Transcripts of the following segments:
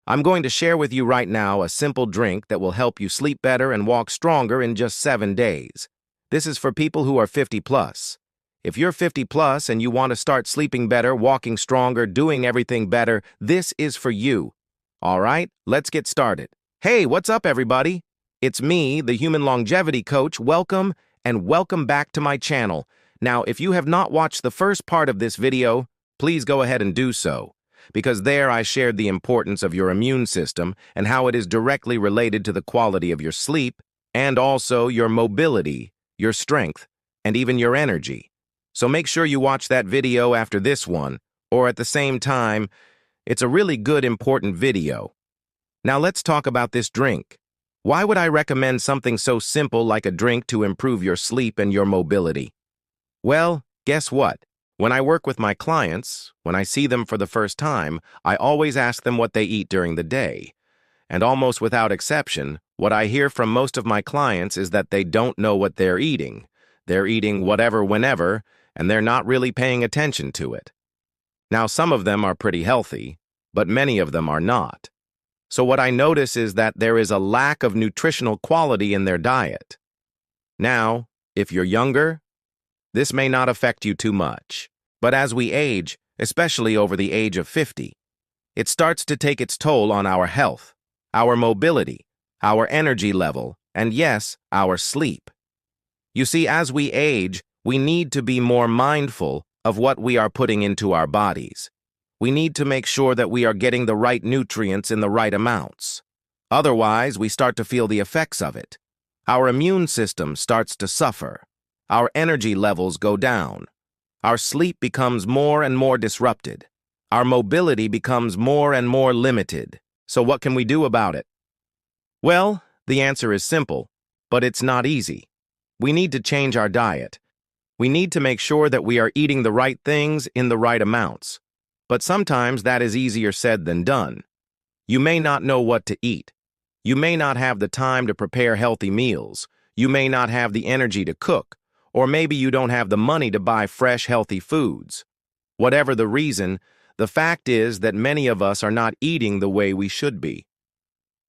I'm going to share with you right now a simple drink that will help you sleep better and walk stronger in just 7 days. This is for people who are 50 plus. If you're 50 plus and you want to start sleeping better, walking stronger, doing everything better, this is for you. All right, let's get started. Hey, what's up, everybody? It's me, the Human Longevity Coach. Welcome back to my channel. Now, if you have not watched the first part of this video, please go ahead and do so, because there I shared the importance of your immune system and how it is directly related to the quality of your sleep and also your mobility, your strength, and even your energy. So make sure you watch that video after this one, or at the same time. It's a really good, important video. Now let's talk about this drink. Why would I recommend something so simple like a drink to improve your sleep and your mobility? Well, guess what? When I work with my clients, when I see them for the first time, I always ask them what they eat during the day. And almost without exception, what I hear from most of my clients is that they don't know what they're eating. They're eating whatever, whenever, and they're not really paying attention to it. Now, some of them are pretty healthy, but many of them are not. So what I notice is that there is a lack of nutritional quality in their diet. Now, if you're younger, this may not affect you too much. But as we age, especially over the age of 50, it starts to take its toll on our health, our mobility, our energy level, and yes, our sleep. You see, as we age, we need to be more mindful of what we are putting into our bodies. We need to make sure that we are getting the right nutrients in the right amounts. Otherwise, we start to feel the effects of it. Our immune system starts to suffer. Our energy levels go down. Our sleep becomes more and more disrupted. Our mobility becomes more and more limited. So what can we do about it? Well, the answer is simple, but it's not easy. We need to change our diet. We need to make sure that we are eating the right things in the right amounts. But sometimes that is easier said than done. You may not know what to eat. You may not have the time to prepare healthy meals. You may not have the energy to cook. Or maybe you don't have the money to buy fresh, healthy foods. Whatever the reason, the fact is that many of us are not eating the way we should be.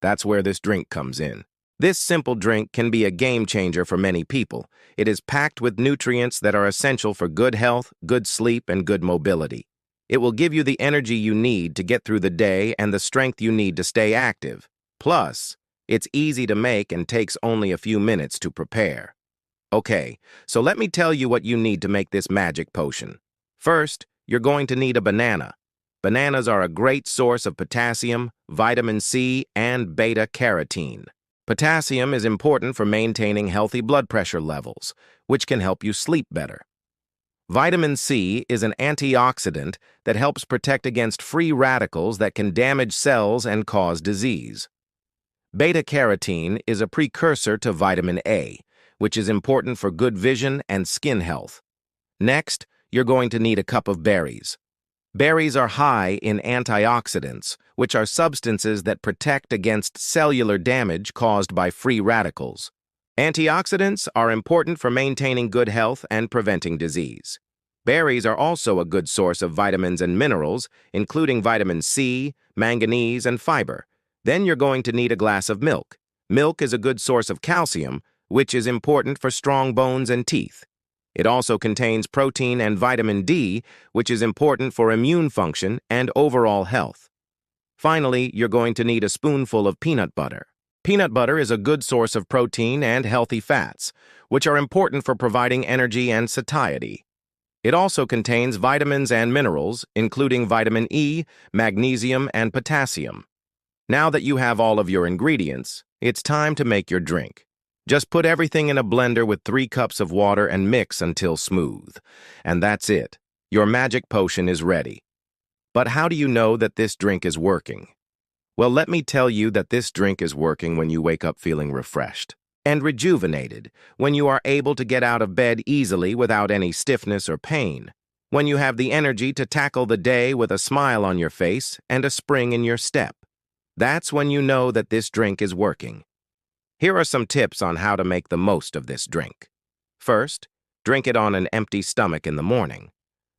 That's where this drink comes in. This simple drink can be a game changer for many people. It is packed with nutrients that are essential for good health, good sleep, and good mobility. It will give you the energy you need to get through the day and the strength you need to stay active. Plus, it's easy to make and takes only a few minutes to prepare. Okay, so let me tell you what you need to make this magic potion. First, you're going to need a banana. Bananas are a great source of potassium, vitamin C, and beta-carotene. Potassium is important for maintaining healthy blood pressure levels, which can help you sleep better. Vitamin C is an antioxidant that helps protect against free radicals that can damage cells and cause disease. Beta-carotene is a precursor to vitamin A, which is important for good vision and skin health. Next, you're going to need a cup of berries. Berries are high in antioxidants, which are substances that protect against cellular damage caused by free radicals. Antioxidants are important for maintaining good health and preventing disease. Berries are also a good source of vitamins and minerals, including vitamin C, manganese, and fiber. Then you're going to need a glass of milk. Milk is a good source of calcium, which is important for strong bones and teeth. It also contains protein and vitamin D, which is important for immune function and overall health. Finally, you're going to need a spoonful of peanut butter. Peanut butter is a good source of protein and healthy fats, which are important for providing energy and satiety. It also contains vitamins and minerals, including vitamin E, magnesium, and potassium. Now that you have all of your ingredients, it's time to make your drink. Just put everything in a blender with 3 cups of water and mix until smooth. And that's it. Your magic potion is ready. But how do you know that this drink is working? Well, let me tell you that this drink is working when you wake up feeling refreshed and rejuvenated, when you are able to get out of bed easily without any stiffness or pain, when you have the energy to tackle the day with a smile on your face and a spring in your step. That's when you know that this drink is working. Here are some tips on how to make the most of this drink. First, drink it on an empty stomach in the morning.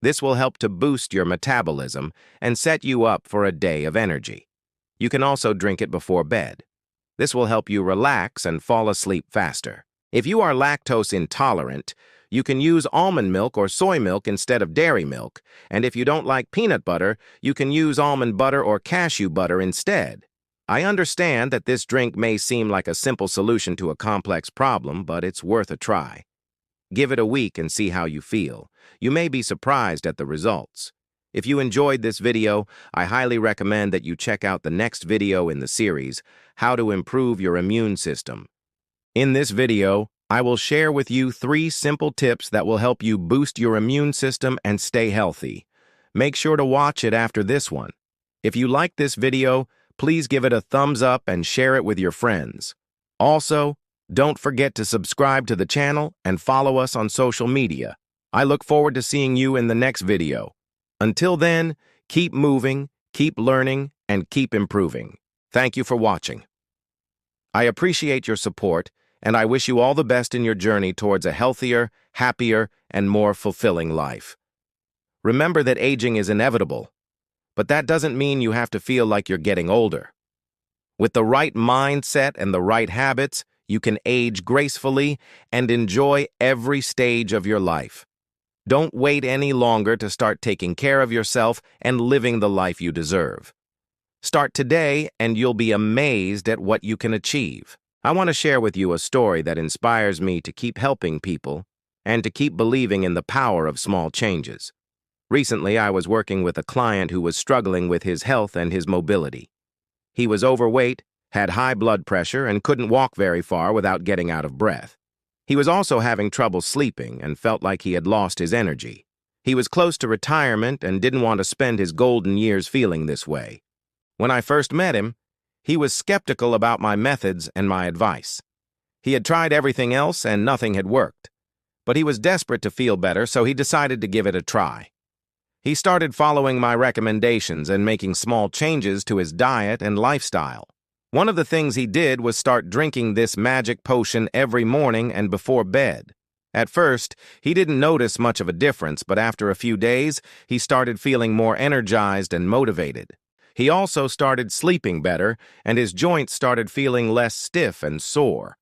This will help to boost your metabolism and set you up for a day of energy. You can also drink it before bed. This will help you relax and fall asleep faster. If you are lactose intolerant, you can use almond milk or soy milk instead of dairy milk, and if you don't like peanut butter, you can use almond butter or cashew butter instead. I understand that this drink may seem like a simple solution to a complex problem, but it's worth a try. Give it a week and see how you feel. You may be surprised at the results. If you enjoyed this video, I highly recommend that you check out the next video in the series, How to Improve Your Immune System. In this video, I will share with you 3 simple tips that will help you boost your immune system and stay healthy. Make sure to watch it after this one. If you like this video, please give it a thumbs up and share it with your friends. Also, don't forget to subscribe to the channel and follow us on social media. I look forward to seeing you in the next video. Until then, keep moving, keep learning, and keep improving. Thank you for watching. I appreciate your support, and I wish you all the best in your journey towards a healthier, happier, and more fulfilling life. Remember that aging is inevitable, but that doesn't mean you have to feel like you're getting older. With the right mindset and the right habits, you can age gracefully and enjoy every stage of your life. Don't wait any longer to start taking care of yourself and living the life you deserve. Start today, and you'll be amazed at what you can achieve. I want to share with you a story that inspires me to keep helping people and to keep believing in the power of small changes. Recently, I was working with a client who was struggling with his health and his mobility. He was overweight, had high blood pressure, and couldn't walk very far without getting out of breath. He was also having trouble sleeping and felt like he had lost his energy. He was close to retirement and didn't want to spend his golden years feeling this way. When I first met him, he was skeptical about my methods and my advice. He had tried everything else and nothing had worked. But he was desperate to feel better, so he decided to give it a try. He started following my recommendations and making small changes to his diet and lifestyle. One of the things he did was start drinking this magic potion every morning and before bed. At first, he didn't notice much of a difference, but after a few days, he started feeling more energized and motivated. He also started sleeping better, and his joints started feeling less stiff and sore.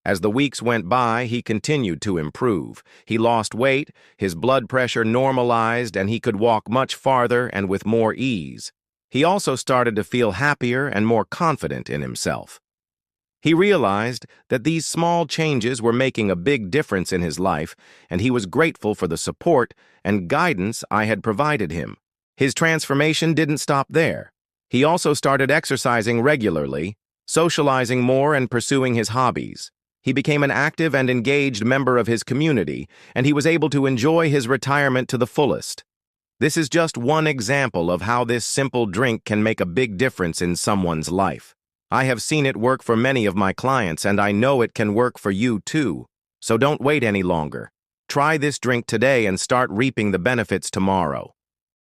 As the weeks went by, he continued to improve. He lost weight, his blood pressure normalized, and he could walk much farther and with more ease. He also started to feel happier and more confident in himself. He realized that these small changes were making a big difference in his life, and he was grateful for the support and guidance I had provided him. His transformation didn't stop there. He also started exercising regularly, socializing more, and pursuing his hobbies. He became an active and engaged member of his community, and he was able to enjoy his retirement to the fullest. This is just one example of how this simple drink can make a big difference in someone's life. I have seen it work for many of my clients, and I know it can work for you too. So don't wait any longer. Try this drink today and start reaping the benefits tomorrow.